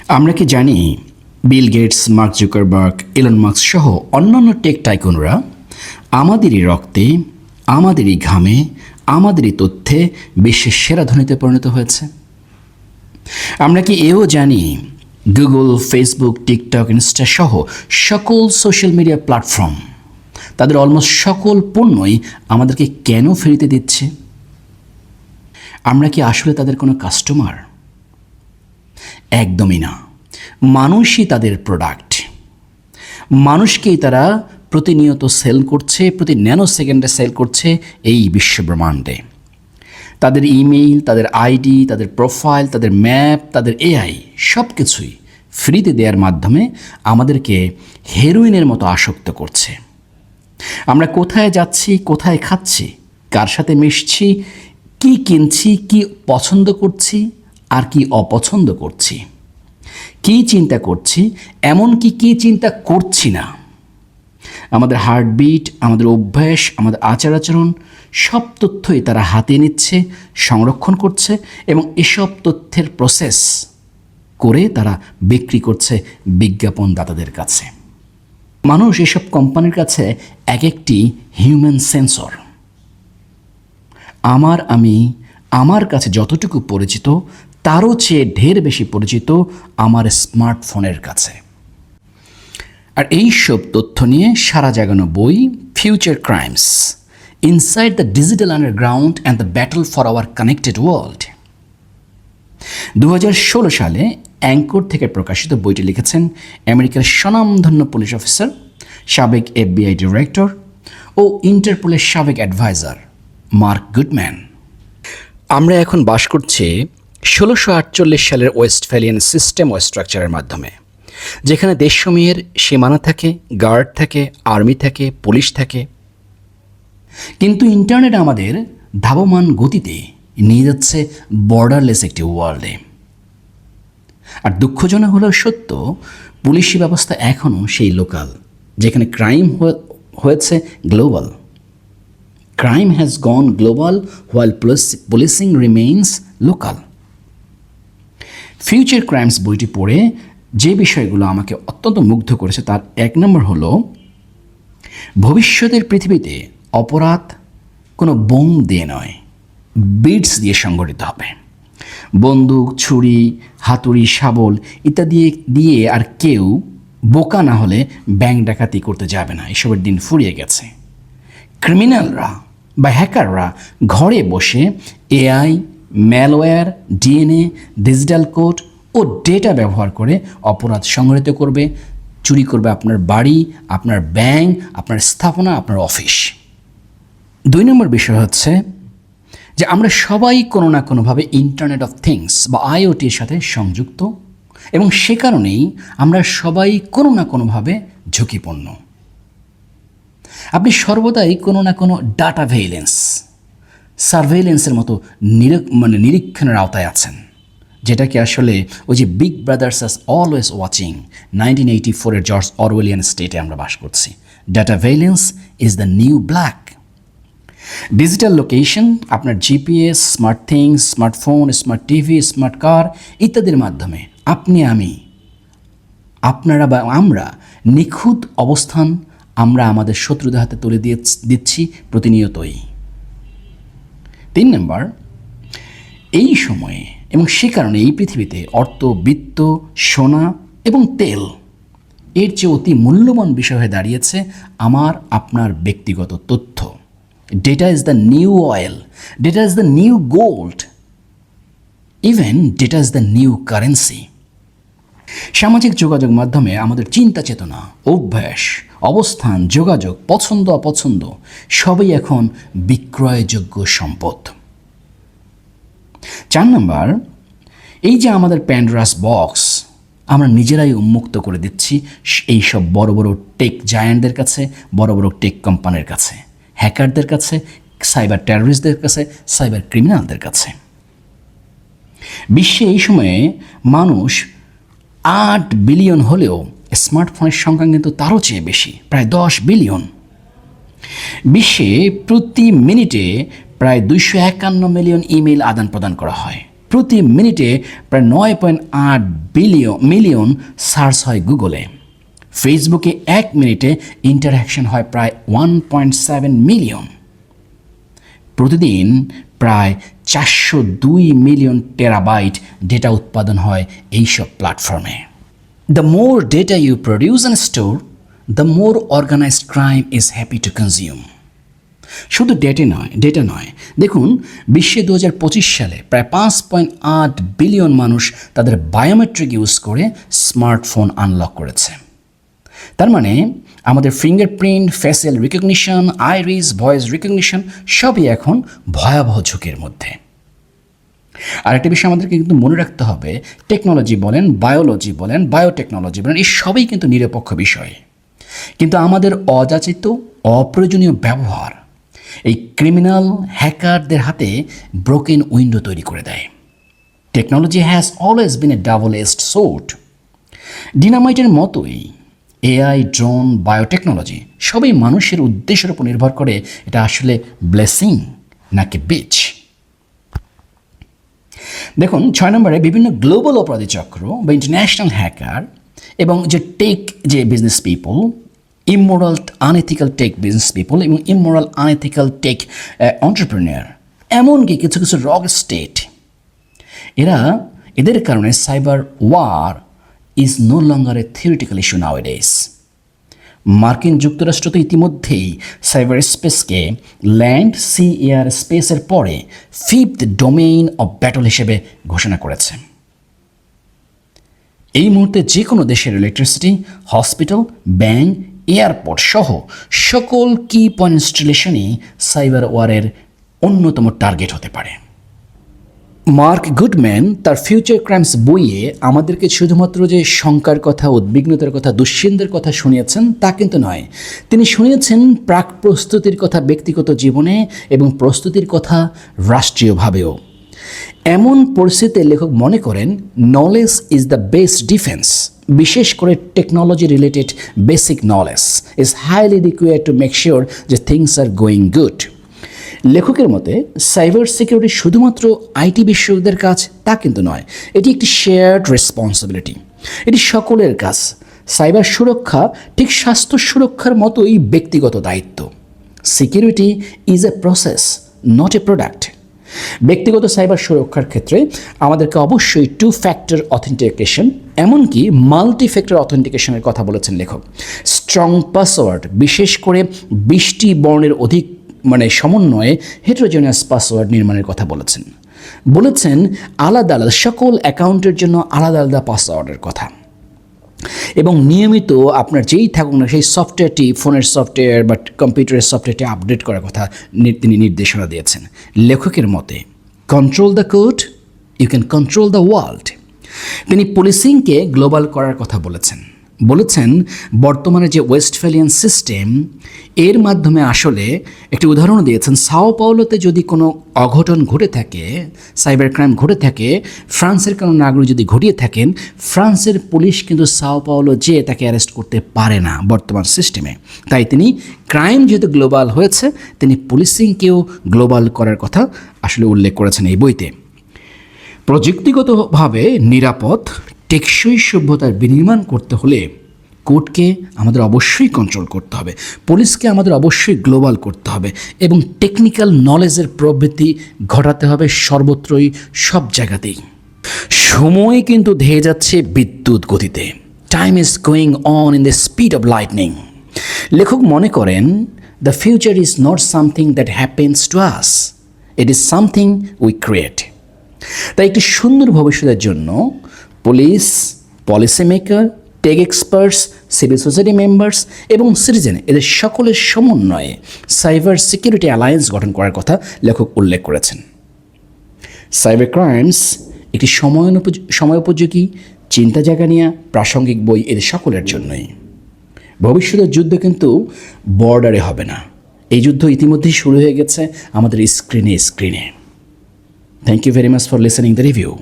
আমরা কি জানি Bill Gates, Mark Zuckerberg, Elon Musk সহ অন্যান্য টেক টাইকুনরা আমাদেরই রক্তে, আমাদেরই ঘামে, আমাদেরই তথ্যে বিশ্বের সেরা ধনীতে পরিণত হয়েছে? আমরা কি এও জানি গুগল, ফেসবুক, টিকটক, ইনস্টা সহ সকল সোশ্যাল মিডিয়া প্ল্যাটফর্ম তাদের অলমোস্ট সকল পণ্যই আমাদেরকে কেন ফ্রিতে দিচ্ছে? আমরা কি আসলে তাদের কোনো কাস্টমার? একদমই না। মানুষই তাদের প্রোডাক্ট। মানুষকেই তারা প্রতিনিয়ত সেল করছে, প্রতি ন্যানো সেকেন্ডে সেল করছে এই বিশ্বব্রহ্মাণ্ডে। তাদের ইমেইল, তাদের আইডি, তাদের প্রোফাইল, তাদের ম্যাপ, তাদের এআই সব কিছুই ফ্রিতে দেওয়ার মাধ্যমে আমাদেরকে হেরোইনের মতো আসক্ত করছে। আমরা কোথায় যাচ্ছি, কোথায় খাচ্ছি, কার সাথে মিশছি, কি কিনছি, কি পছন্দ করছি আর কি অপছন্দ করছি, কী চিন্তা করছি, এমনকি কী চিন্তা করছি না, আমাদের হার্টবিট, আমাদের অভ্যাস, আমাদের আচার আচরণ সব তথ্যই তারা হাতে নিচ্ছে, সংরক্ষণ করছে এবং এসব তথ্যের প্রসেস করে তারা বিক্রি করছে বিজ্ঞাপনদাতাদের কাছে। মানুষ এসব কোম্পানির কাছে এক একটি হিউম্যান সেন্সর। আমার কাছে যতটুকু পরিচিত তারও চেয়ে ঢের বেশি পরিচিত আমার স্মার্টফোনের কাছে। আর এই সব তথ্য নিয়ে সারা জাগানো বই future crimes, inside the digital underground and the battle for our connected world 2016 সালে অ্যাঙ্কর থেকে প্রকাশিত বইটি লিখেছেন আমেরিকার স্বনামধন্য পুলিশ অফিসার, সাবেক FBI ডিরেক্টর ও ইন্টারপোলের সাবেক অ্যাডভাইজার মার্ক গুডম্যান। আমরা এখন বাস করছি 1648 সালের ওয়েস্টফ্যালিয়ান সিস্টেম ও স্ট্রাকচারের মাধ্যমে, যেখানে দেশসমূহের সীমানা থাকে, গার্ড থাকে, আর্মি থাকে, পুলিশ থাকে। কিন্তু ইন্টারনেট আমাদের ধাবমান গতিতে নিয়ে যাচ্ছে বর্ডারলেস একটি ওয়ার্ল্ডে। আর দুঃখজনক হলেও সত্য, পুলিশি ব্যবস্থা এখনও সেই লোকাল, যেখানে ক্রাইম হয়েছে global. Crime has gone global while policing remains local. Future crimes বইটি পড়ে যে বিষয়গুলো আমাকে অত্যন্ত মুগ্ধ করেছে তার এক নম্বর হলো, ভবিষ্যতের পৃথিবীতে অপরাধ কোনো বোম দিয়ে নয়, বিটস দিয়ে সংগঠিত হবে। বন্দুক, ছুরি, হাতুড়ি, শাবল ইত্যাদি দিয়ে আর কেউ বোকা না হলে ব্যাংক ডাকাতি করতে যাবে না। এসবের দিন ফুরিয়ে গেছে। ক্রিমিনালরা বা হ্যাকাররা ঘরে বসে AI, malware, DNA, digital code ও ডেটা ব্যবহার করে অপরাধ সংগঠিত করবে, চুরি করবে আপনার বাড়ি, আপনার ব্যাংক, আপনার স্থাপনা, আপনার অফিস। 2 নম্বর বিষয় হচ্ছে যে আমরা সবাই কোনো না কোনোভাবে ইন্টারনেট অফ থিংস বা IoTর সাথে সংযুক্ত এবং সে কারণেই আমরা সবাই কোনো না কোনোভাবে ঝুঁকিপূর্ণ। আপনি সর্বদাই কোনো না কোনো ডাটা সার্ভেইলেন্সের মতো নিরীক্ষণের আওতায় আছেন, যেটাকে আসলে ওই যে big brothers is always watching 1984-এর জর্জ অরওয়েলিয়ান স্টেটে আমরা বাস করছি। Dataveillance is the new black. Digital location, আপনার GPS, smart things, smartphone, smart TV, smart car ইত্যাদির মাধ্যমে আপনি, আমি, আপনারা বা আমরা নিখুঁত অবস্থান আমরা আমাদের শত্রুদের হাতে তুলে দিচ্ছি প্রতিনিয়তই। 3 নম্বর, এই সময়ে এবং সে কারণে এই পৃথিবীতে অর্থ, বিত্ত, সোনা এবং তেল এর চেয়ে অতি মূল্যবান বিষয় হয়ে দাঁড়িয়েছে আমার আপনার ব্যক্তিগত তথ্য। Data is the new oil, data is the new gold, even data is the new currency. সামাজিক যোগাযোগ মাধ্যমে আমাদের চিন্তা চেতনা, অভ্যাস, অবস্থান, যোগাযোগ, পছন্দ অপছন্দ সবই এখন বিক্রয়যোগ্য সম্পদ। 4 নম্বর, এই যে আমাদের প্যান্ডোরাস বক্স আমরা নিজেরাই উন্মুক্ত করে দিচ্ছি এই সব বড় বড় টেক জায়ান্টদের কাছে, বড় বড় টেক কোম্পানির কাছে, হ্যাকারদের কাছে, সাইবার টেররিস্টদের কাছে, সাইবার ক্রিমিনালদের কাছে। বিশ্বে এই সময়ে মানুষ 8 বিলিয়ন হলেও স্মার্টফোনের সংখ্যা কিন্তু তারও চেয়ে বেশি, প্রায় 10 বিলিয়ন। বিশ্বে প্রতি মিনিটে প্রায় 251 মিলিয়ন ইমেইল আদান প্রদান করা হয়। প্রতি মিনিটে প্রায় 9.8 মিলিয়ন সার্চ হয় গুগলে। ফেসবুকে 1 মিনিটে ইন্টারঅ্যাকশন হয় প্রায় 1.7 মিলিয়ন। প্রতিদিন প্রায় 402 মিলিয়ন টেরাবাইট ডেটা উৎপাদন হয় এইসব প্ল্যাটফর্মে। The more data you produce and store, the more organized crime is happy to consume. শুধু ডেটা নয়, দেখুন বিশ্বে 2025 সালে প্রায় 5.8 বিলিয়ন মানুষ তাদের বায়োমেট্রিক ইউজ করে স্মার্টফোন আনলক করেছে। তার মানে আমাদের fingerprint, facial recognition, iris, voice recognition সবই এখন ভয়াবহ ঝুঁকির মধ্যে। আরেকটা বিষয় আমাদেরকে কিন্তু মনে রাখতে হবে, টেকনোলজি বলেন, বায়োলজি বলেন, বায়োটেকনোলজি বলেন, এই সবই কিন্তু নিরপেক্ষ বিষয়। কিন্তু আমাদের অযাচিত অপ্রয়োজনীয় ব্যবহার এই ক্রিমিনাল হ্যাকারদের হাতে ব্রোকেন উইন্ডো তৈরি করে দেয়। Technology has always been a double edged sword. ডিনামাইটের মতোই এআই, ড্রোন, বায়োটেকনোলজি সবই মানুষের উদ্দেশ্যের উপর নির্ভর করে এটা আসলে ব্লেসিং নাকি বিচ। দেখুন 6 নম্বরে বিভিন্ন গ্লোবাল অপরাধী চক্র বা ইন্টারন্যাশনাল হ্যাকার এবং যে business people, immoral unethical tech business people এবং ইমোরাল আনএথিক্যাল টেক এন্টারপ্রেনিয়র, এমনকি কিছু রগ স্টেট, এদের কারণে cyber war is no longer a theoretical issue nowadays. মার্কিন যুক্তরাষ্ট্র তো ইতিমধ্যেই সাইবার স্পেসকে ল্যান্ড, সি, এয়ার স্পেসের পরে 5th ডোমেইন অফ ব্যাটল হিসেবে ঘোষণা করেছে। এই মুহূর্তে যে কোনো দেশের ইলেকট্রিসিটি, হসপিটাল, ব্যাংক, এয়ারপোর্ট সহ সকল কি পয়েন্ট ইনস্টলেশনই সাইবার ওয়ারের অন্যতম টার্গেট হতে পারে। মার্ক গুডম্যান তার ফিউচার ক্রাইমস বইয়ে আমাদেরকে শুধুমাত্র যে শঙ্কার কথা, উদ্বিগ্নতার কথা, দুশ্চিন্তার কথা শুনিয়েছেন তা কিন্তু নয়, তিনি শুনিয়েছেন প্রাক প্রস্তুতির কথা ব্যক্তিগত জীবনে এবং প্রস্তুতির কথা রাষ্ট্রীয়ভাবেও। এমন পরিস্থিতিতে লেখক মনে করেন knowledge is the best defence. বিশেষ করে technology related basic knowledge is highly required to make sure যে থিংস আর গোয়িং গুড। লেখকের মতে সাইবার সিকিউরিটি শুধুমাত্র আইটি বিশেষজ্ঞদের কাজ তা কিন্তু নয়, এটি একটি শেয়ার্ড রেসপন্সিবিলিটি, এটি সকলের কাজ। সাইবার সুরক্ষা ঠিক স্বাস্থ্য সুরক্ষার মতোই ব্যক্তিগত দায়িত্ব। Security is a process, not a product. ব্যক্তিগত সাইবার সুরক্ষার ক্ষেত্রে আমাদেরকে অবশ্যই 2 ফ্যাক্টর অথেন্টিকেশন, এমনকি মাল্টি ফ্যাক্টর অথেন্টিকেশনের কথা বলেছেন লেখক। স্ট্রং পাসওয়ার্ড, বিশেষ করে 20টি বর্ণের অধিক সমন্বয়ে হেটেরোজেনাস পাসওয়ার্ড নির্মাণের কথা বলেছেন আলাদা আলাদা সকল অ্যাকাউন্টের জন্য আলাদা আলাদা পাসওয়ার্ডের কথা, এবং নিয়মিত আপনার যেই থাকুক না সেই সফটওয়্যারটি, ফোনের সফটওয়্যার বা কম্পিউটারের সফটওয়্যারটি আপডেট করার কথা তিনি নির্দেশনা দিয়েছেন। লেখকের মতে control the code, you can control the world. তিনি পুলিশিংকে গ্লোবাল করার কথা বলেছেন বর্তমানে যে ওয়েস্টফ্যালিয়ান সিস্টেম, এর মাধ্যমে আসলে একটি উদাহরণ দিয়েছেন। সাও পাওলোতে যদি কোনো অঘটন ঘটে থাকে, সাইবার ক্রাইম ঘটে থাকে, ফ্রান্সের কোনো নাগরিক যদি ঘটিয়ে থাকেন, ফ্রান্সের পুলিশ কিন্তু সাও পাওলো যেয়ে তাকে অ্যারেস্ট করতে পারে না বর্তমান সিস্টেমে। তাই তিনি ক্রাইম যেহেতু গ্লোবাল হয়েছে, তিনি পুলিশিংকেও গ্লোবাল করার কথা আসলে উল্লেখ করেছেন এই বইতে। প্রযুক্তিগতভাবে নিরাপদ টেকসই সভ্যতার বিনির্মাণ করতে হলে কোর্টকে আমাদের অবশ্যই কন্ট্রোল করতে হবে, পুলিশকে আমাদের অবশ্যই গ্লোবাল করতে হবে, এবং টেকনিক্যাল নলেজের প্রবৃত্তি ঘটাতে হবে সর্বত্রই, সব জায়গাতেই। সময় কিন্তু ধেয়ে যাচ্ছে বিদ্যুৎ গতিতে। Time is going on in the speed of lightning. লেখক মনে করেন the future is not something that happens to us, it is something we create. তাই একটি সুন্দর ভবিষ্যতের জন্য police, policy maker, tech experts, civil society members এবং citizen, এদের সকলের সমন্বয়ে সাইবার সিকিউরিটি অ্যালায়েন্স গঠন করার কথা লেখক উল্লেখ করেছেন। সাইবার ক্রাইমস একটি সময়োপযোগী, চিন্তা জাগা নিয়ে প্রাসঙ্গিক বই এদের সকলের জন্যই। ভবিষ্যতের যুদ্ধ কিন্তু বর্ডারে হবে না, এই যুদ্ধ ইতিমধ্যেই শুরু হয়ে গেছে আমাদের স্ক্রিনে। Thank you very much for listening the review.